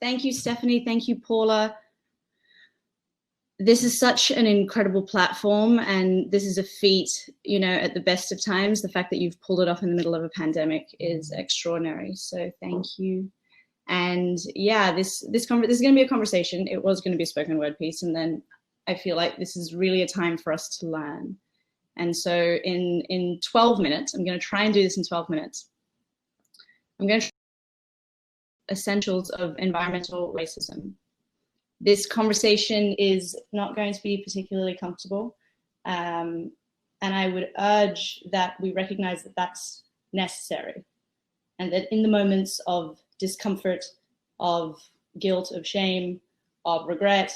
Thank you, Stephanie. Thank you, Paula. This is such an incredible platform, and this is a feat, you know, at the best of times. The fact that you've pulled it off in the middle of a pandemic is extraordinary. So thank you. And yeah, this is going to be a conversation. It was going to be a spoken word piece, and then I feel like this is really a time for us to learn. And so in 12 minutes, I'm going to try and do this in 12 minutes. I'm going to essentials of environmental racism. This conversation is not going to be particularly comfortable. And I would urge that we recognize that that's necessary, and that in the moments of discomfort, of guilt, of shame, of regret,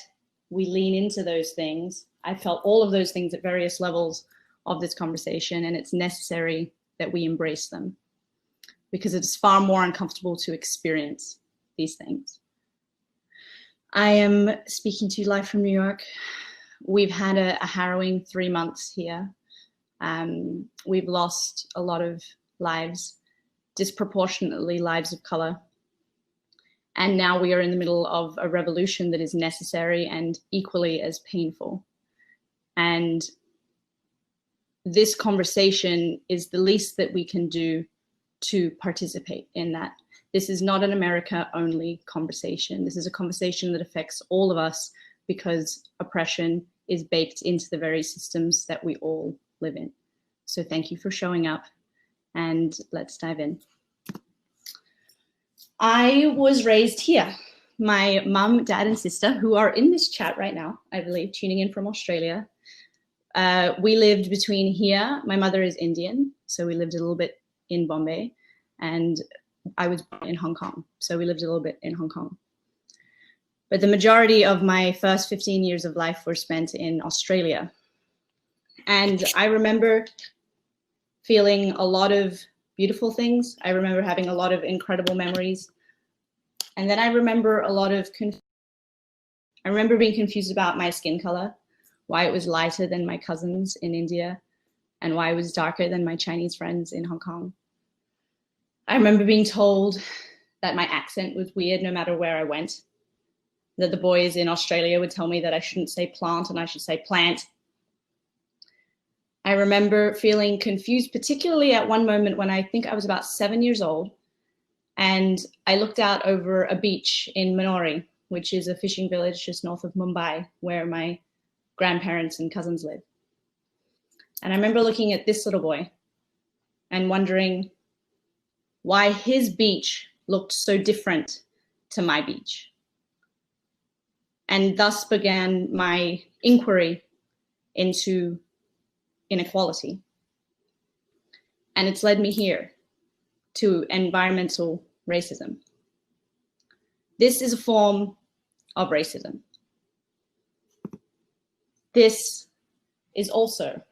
we lean into those things. I felt all of those things at various levels of this conversation, and it's necessary that we embrace them, because it is far more uncomfortable to experience these things. I am speaking to you live from New York. We've had a harrowing 3 months here. We've lost a lot of lives, disproportionately lives of color. And now we are in the middle of a revolution that is necessary and equally as painful. And this conversation is the least that we can do to participate in that. This is not an America-only conversation. This is a conversation that affects all of us, because oppression is baked into the very systems that we all live in. So thank you for showing up, and let's dive in. I was raised here. My mum, dad, and sister, who are in this chat right now, I believe, tuning in from Australia. We lived between here. My mother is Indian, so we lived a little bit in Bombay, and I was born in Hong Kong, so we lived a little bit in Hong Kong. But the majority of my first 15 years of life were spent in Australia. And I remember feeling a lot of beautiful things. I remember having a lot of incredible memories. And then I remember a lot of I remember being confused about my skin color, why it was lighter than my cousins in India, and why it was darker than my Chinese friends in Hong Kong. I remember being told that my accent was weird no matter where I went, that the boys in Australia would tell me that I shouldn't say plant and I should say plant. I remember feeling confused, particularly at one moment when I think I was about 7 years old, and I looked out over a beach in Manori, which is a fishing village just north of Mumbai, where my grandparents and cousins live. And I remember looking at this little boy and wondering why his beach looked so different to my beach. And thus began my inquiry into inequality. And it's led me here to environmental racism. This is a form of racism. This is also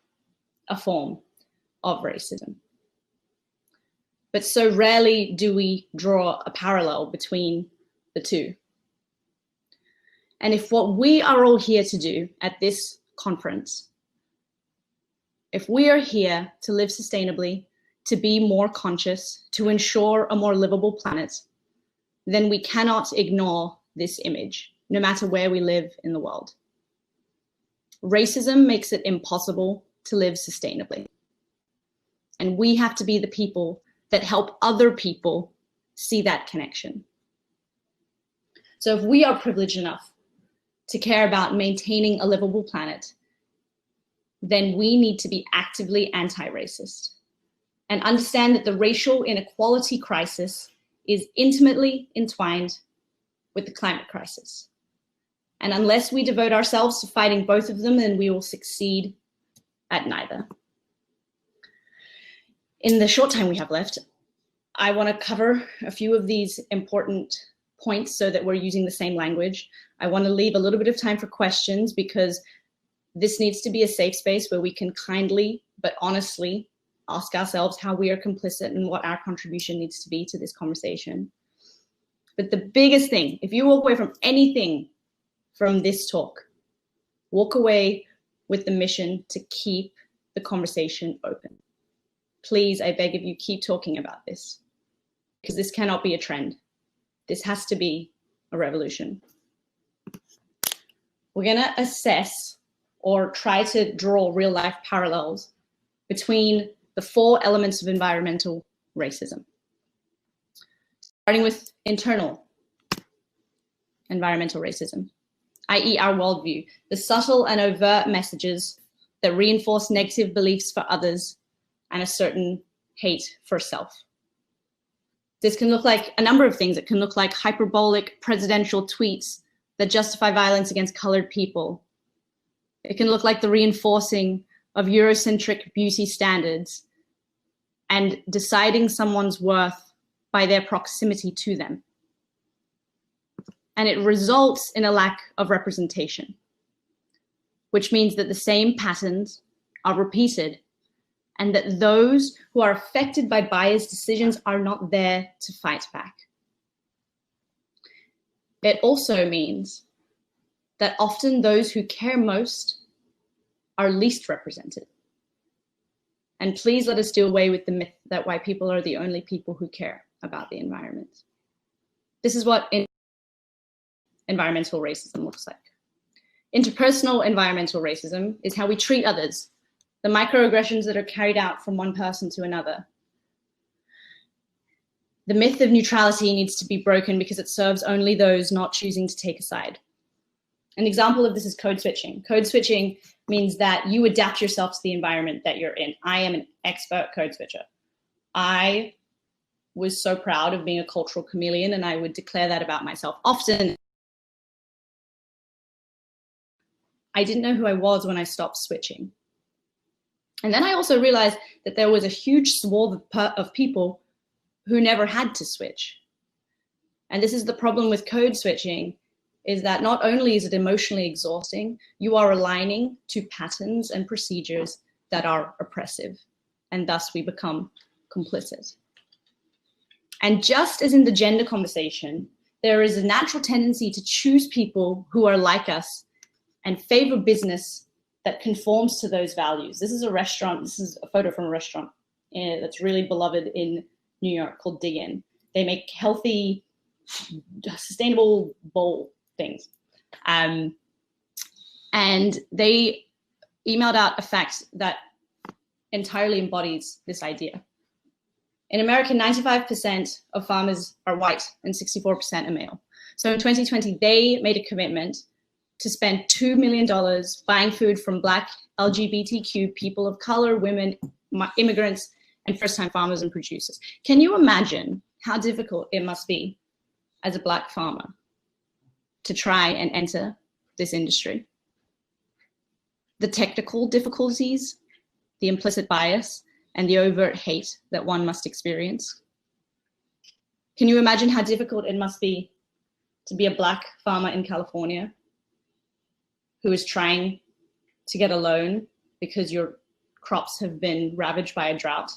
a form of racism. But so rarely do we draw a parallel between the two. And if what we are all here to do at this conference, if we are here to live sustainably, to be more conscious, to ensure a more livable planet, then we cannot ignore this image, no matter where we live in the world. Racism makes it impossible to live sustainably. And we have to be the people that help other people see that connection. So if we are privileged enough to care about maintaining a livable planet, then we need to be actively anti-racist and understand that the racial inequality crisis is intimately entwined with the climate crisis. And unless we devote ourselves to fighting both of them, then we will succeed at neither. In the short time we have left, I want to cover a few of these important points so that we're using the same language. I want to leave a little bit of time for questions, because this needs to be a safe space where we can kindly but honestly ask ourselves how we are complicit and what our contribution needs to be to this conversation. But the biggest thing, if you walk away from anything from this talk, walk away with the mission to keep the conversation open. Please, I beg of you, keep talking about this, because this cannot be a trend. This has to be a revolution. We're going to assess or try to draw real life parallels between the 4 elements of environmental racism. Starting with internal environmental racism, i.e. our worldview, the subtle and overt messages that reinforce negative beliefs for others and a certain hate for self. This can look like a number of things. It can look like hyperbolic presidential tweets that justify violence against colored people. It can look like the reinforcing of Eurocentric beauty standards and deciding someone's worth by their proximity to them. And it results in a lack of representation, which means that the same patterns are repeated and that those who are affected by biased decisions are not there to fight back. It also means that often those who care most are least represented. And please let us do away with the myth that white people are the only people who care about the environment. This is what environmental racism looks like. Interpersonal environmental racism is how we treat others, the microaggressions that are carried out from one person to another. The myth of neutrality needs to be broken because it serves only those not choosing to take a side. An example of this is code switching. Code switching means that you adapt yourself to the environment that you're in. I am an expert code switcher. I was so proud of being a cultural chameleon, and I would declare that about myself. Often, I didn't know who I was when I stopped switching. And then I also realized that there was a huge swath of people who never had to switch. And this is the problem with code switching, is that not only is it emotionally exhausting, you are aligning to patterns and procedures that are oppressive, and thus we become complicit. And just as in the gender conversation, there is a natural tendency to choose people who are like us and favor business that conforms to those values. This is a restaurant, this is a photo from a restaurant that's really beloved in New York called Dig In. They make healthy, sustainable bowl things. And they emailed out a fact that entirely embodies this idea. In America, 95% of farmers are white and 64% are male. So in 2020, they made a commitment to spend $2 million buying food from Black, LGBTQ, people of color, women, immigrants, and first-time farmers and producers. Can you imagine how difficult it must be as a Black farmer to try and enter this industry? The technical difficulties, the implicit bias, and the overt hate that one must experience. Can you imagine how difficult it must be to be a Black farmer in California who is trying to get a loan because your crops have been ravaged by a drought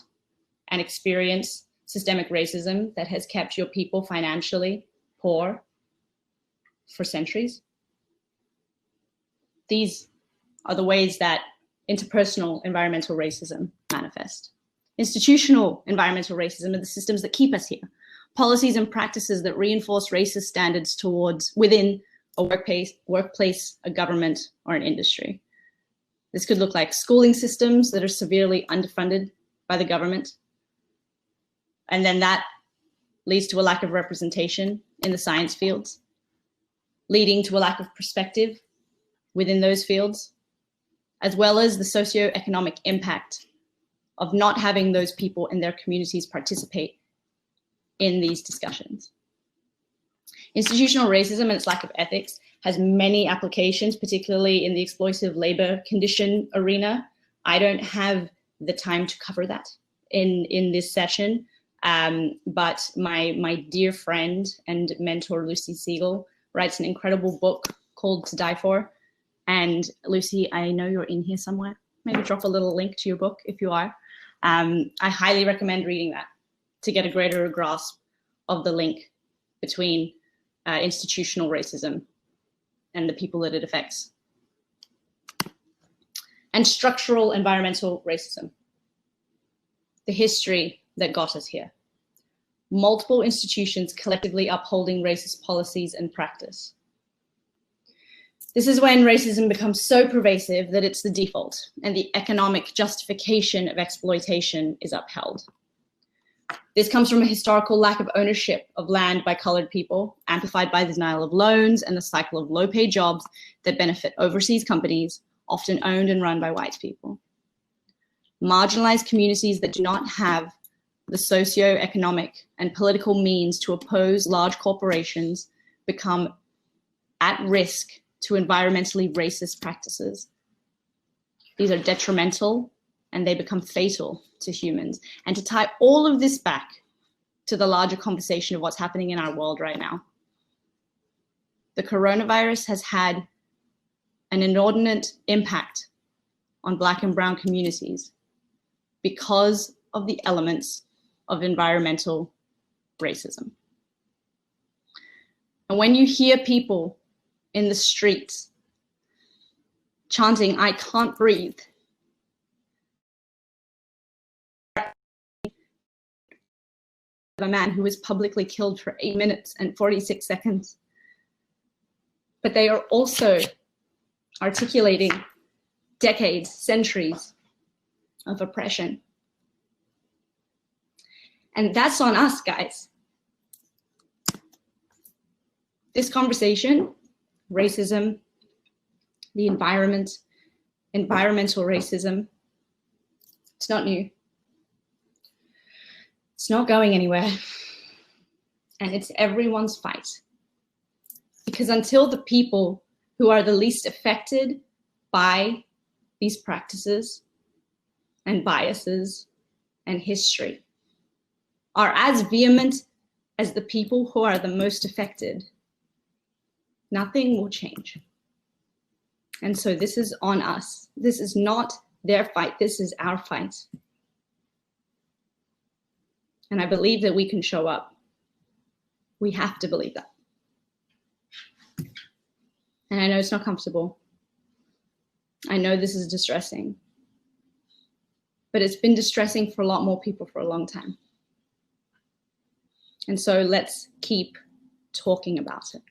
and experience systemic racism that has kept your people financially poor for centuries? These are the ways that interpersonal environmental racism manifest. Institutional environmental racism are the systems that keep us here. Policies and practices that reinforce racist standards within a workplace, a government, or an industry. This could look like schooling systems that are severely underfunded by the government. And then that leads to a lack of representation in the science fields, leading to a lack of perspective within those fields, as well as the socioeconomic impact of not having those people in their communities participate in these discussions. Institutional racism and its lack of ethics has many applications, particularly in the exploitative labor condition arena. I don't have the time to cover that in this session, but my dear friend and mentor, Lucy Siegel, writes an incredible book called To Die For. And Lucy, I know you're in here somewhere. Maybe drop a little link to your book if you are. I highly recommend reading that to get a greater grasp of the link between institutional racism and the people that it affects. And structural environmental racism, the history that got us here. multiple institutions collectively upholding racist policies and practice. This is when racism becomes so pervasive that it's the default and the economic justification of exploitation is upheld. This comes from a historical lack of ownership of land by colored people, amplified by the denial of loans and the cycle of low-paid jobs that benefit overseas companies, often owned and run by white people. Marginalized communities that do not have the socio-economic and political means to oppose large corporations become at risk to environmentally racist practices. These are detrimental and they become fatal to humans. And to tie all of this back to the larger conversation of what's happening in our world right now, the coronavirus has had an inordinate impact on Black and brown communities because of the elements of environmental racism. And when you hear people in the streets chanting, "I can't breathe," a man who was publicly killed for 8 minutes and 46 seconds. But they are also articulating decades, centuries of oppression. And that's on us, guys. This conversation, racism, the environment, environmental racism, it's not new. It's not going anywhere. And it's everyone's fight. Because until the people who are the least affected by these practices and biases and history are as vehement as the people who are the most affected, nothing will change. And so this is on us. This is not their fight. This is our fight. And I believe that we can show up. We have to believe that. And I know it's not comfortable. I know this is distressing. But it's been distressing for a lot more people for a long time. And so let's keep talking about it.